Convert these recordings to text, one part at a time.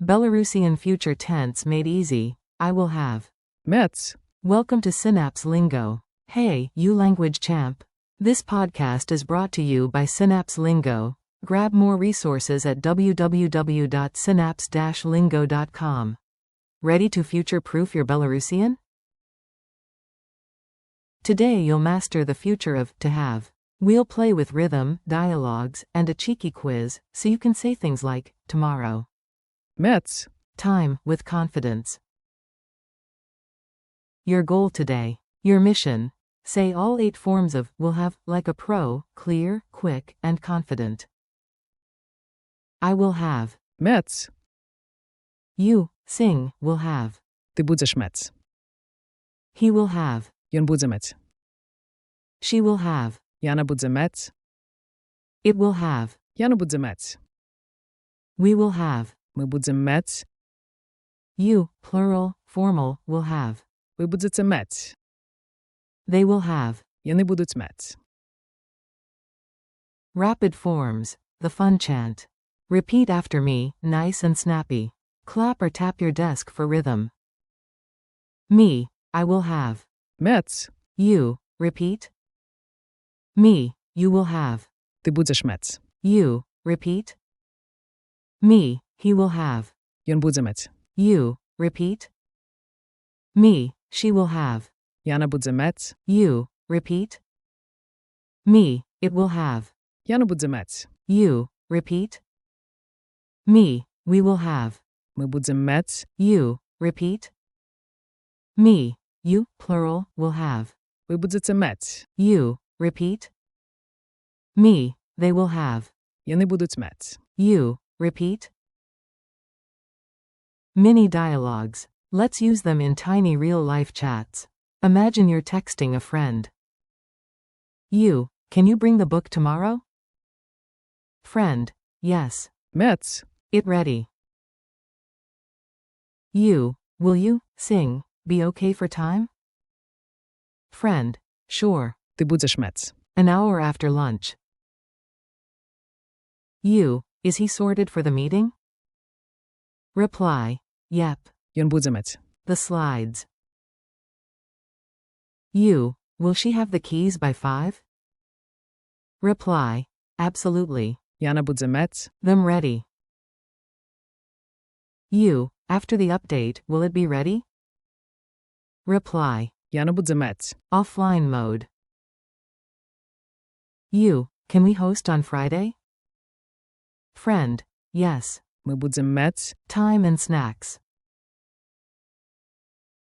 Belarusian future tense made easy. I will have. Mець. Welcome to Synapse Lingo. Hey, you language champ. This podcast is brought to you by Synapse Lingo. Grab more resources at www.synapse-lingo.com. Ready to future-proof your Belarusian? Today you'll master the future of to have. We'll play with rhythm, dialogues, and a cheeky quiz, so you can say things like, tomorrow. Mець. Time, with confidence. Your goal today. Your mission. Say all 8 forms of will have, like a pro, clear, quick, and confident. I will have. Mець. You, sing, will have. Ти будеш мець. He will have. Ён будзе мець. She will have. Яна будзе мець. It will have. Яна будзе мець. We will have. Ми будзем мець. You, plural, formal, will have. Ви будете мець. They will have. Яни будуть мець. Rapid forms. The fun chant. Repeat after me, nice and snappy. Clap or tap your desk for rhythm. Me, I will have. Мець. You, repeat. Me, you will have. Ти будеш мець. You, repeat. Me, he will have. Ён будзе мець. You, repeat. Me, she will have. Яна будзе мець. You, repeat. Me, it will have. Яна будзе мець. You, repeat. Me, we will have. Ми будзем мець. You, repeat. Me, you, plural, will have. Ви будете мець. You, repeat. Me, they will have. Яни будуть мець. You, repeat. Mini dialogues. Let's use them in tiny real-life chats. Imagine you're texting a friend. You, can you bring the book tomorrow? Friend, yes. Мець. It ready. You, will you, sing, be okay for time? Friend, sure. Ти будеш мець. An hour after lunch. You, is he sorted for the meeting? Reply, yep. Ён будзе мець. The slides. You, will she have the keys by 5? Reply, absolutely. Яна будзе мець. Them ready. You, after the update, will it be ready? Reply, Яна будзе мець. offline mode. You, can we host on Friday? Friend, yes. Ми будзем мець. Time and snacks.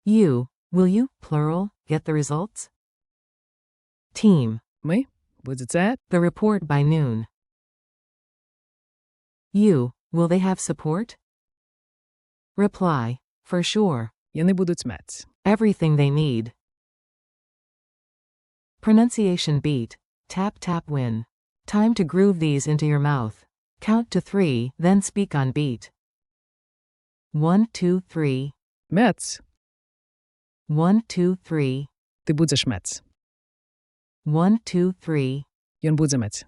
You, will you, plural, get the results? Team, Ми будете. the report by noon. You, will they have support? Reply, for sure. Яни будуть мець. Everything they need. Pronunciation beat. Tap tap win. Time to groove these into your mouth. Count to 3, then speak on beat. 1, 2, 3. Мець. 1, 2, 3. Ти будеш мець. 1, 2, 3. Ён будзе мець.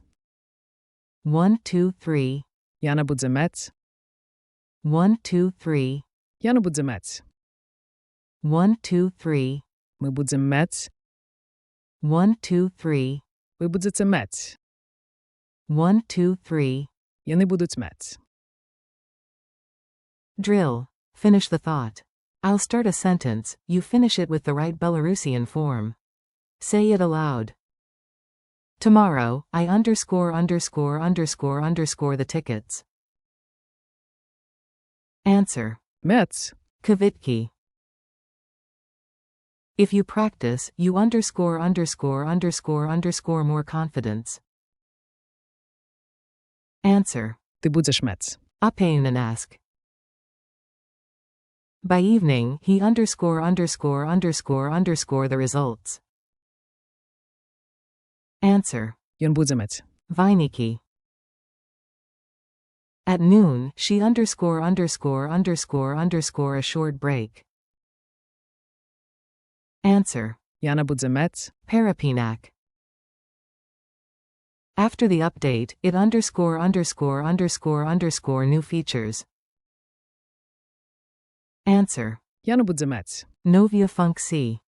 1, 2, 3. Яна будзе мець. 1, 2, 3. Яна будзе мець. 1, 2, 3. Ми будзем мець. 1, 2, 3. Ви будете мець. 1, 2, 3. Яни будуть мець. Drill. Finish the thought. I'll start a sentence, you finish it with the right Belarusian form. Say it aloud. Tomorrow, I underscore the tickets. Answer. Мець. Kvitki. If you practice, you underscore more confidence. Answer. Ти будеш мець. Ask. By evening, he underscore the results. Answer. Ён будзе мець. Vainiki. At noon, she underscore a short break. Answer. Яна будзе мець. Parapinak. After the update, it underscore new features. Answer. Я не буду мець. Novia Funk C.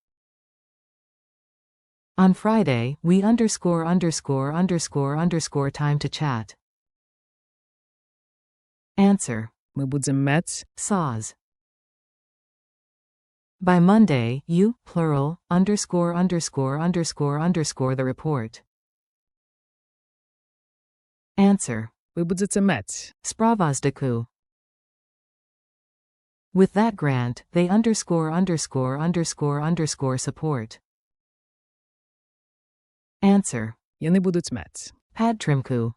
On Friday, we _____ time to chat. Answer. Ми будем мець. Saws. By Monday, you, plural, _____ the report. Answer. Ви будете мець. Sprawozdaku. With that grant, they _____ support. Answer. Я не будуть мець. Padtrimku.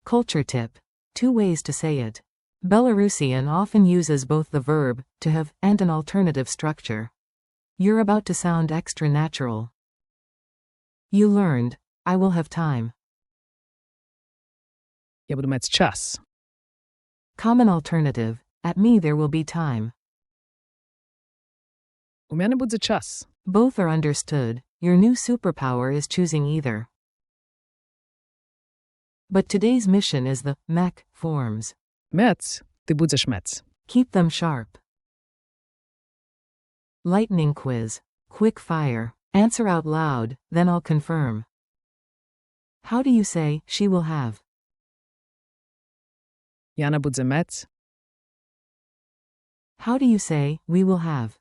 Culture tip. 2 ways to say it. Belarusian often uses both the verb, to have, and an alternative structure. You're about to sound extra natural. You learned, I will have time. Я буду мець час. Common alternative, at me there will be time. У мене буде час. Both are understood, your new superpower is choosing either. But today's mission is the mech forms. Мець. Ти будеш мець. Keep them sharp. Lightning quiz. Quick fire. Answer out loud, then I'll confirm. How do you say, she will have? Яна буде мець. How do you say, we will have?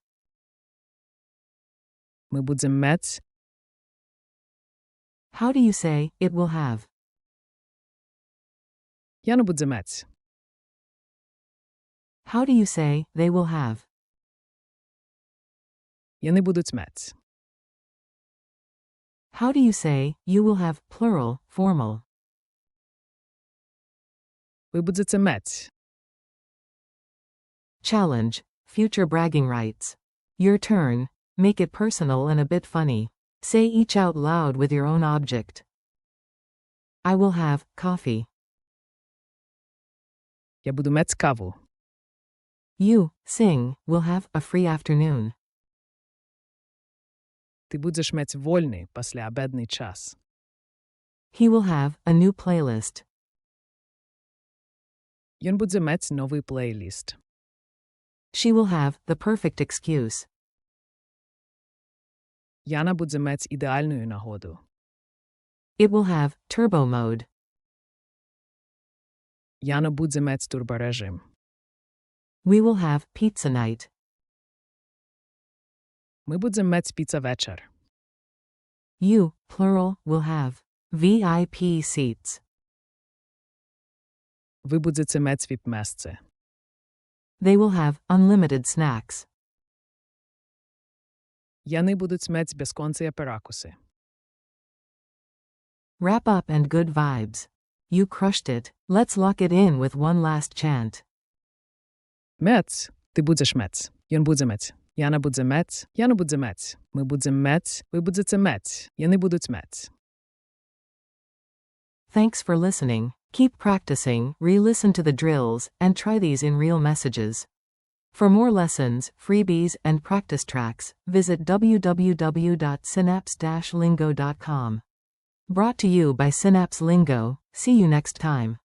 Ми будем мець. How do you say, it will have? Я не буду мець. How do you say, they will have? Я не будуть мець. How do you say, you will have, plural, formal? Ви будете мець. Challenge. Future bragging rights. Your turn. Make it personal and a bit funny. Say each out loud with your own object. I will have coffee. Я буду мець каву. You, sing, will have a free afternoon. Ти будеш мець вольний післяобедний час. He will have a new playlist. Він буде мець новий плейліст. She will have the perfect excuse. Яна буде мець ідеальну нагоду. It will have turbo mode. Яна буде мець турборежим. We will have pizza night. Ми будем мець піца вечір. You, plural, will have VIP seats. Ви будете мець віп-месце. They will have unlimited snacks. Яни будуть мець безконці перекуси. Wrap up and good vibes. You crushed it. Let's lock it in with one last chant. Мець. Ти будеш мець. Він буде мець. Яна буде мець. Яна буде мець. Ми будем мець. Ви будете мець. Яни будуть мець. Thanks for listening. Keep practicing, re-listen to the drills, and try these in real messages. For more lessons, freebies, and practice tracks, visit www.synapse-lingo.com. Brought to you by Synapse Lingo. See you next time.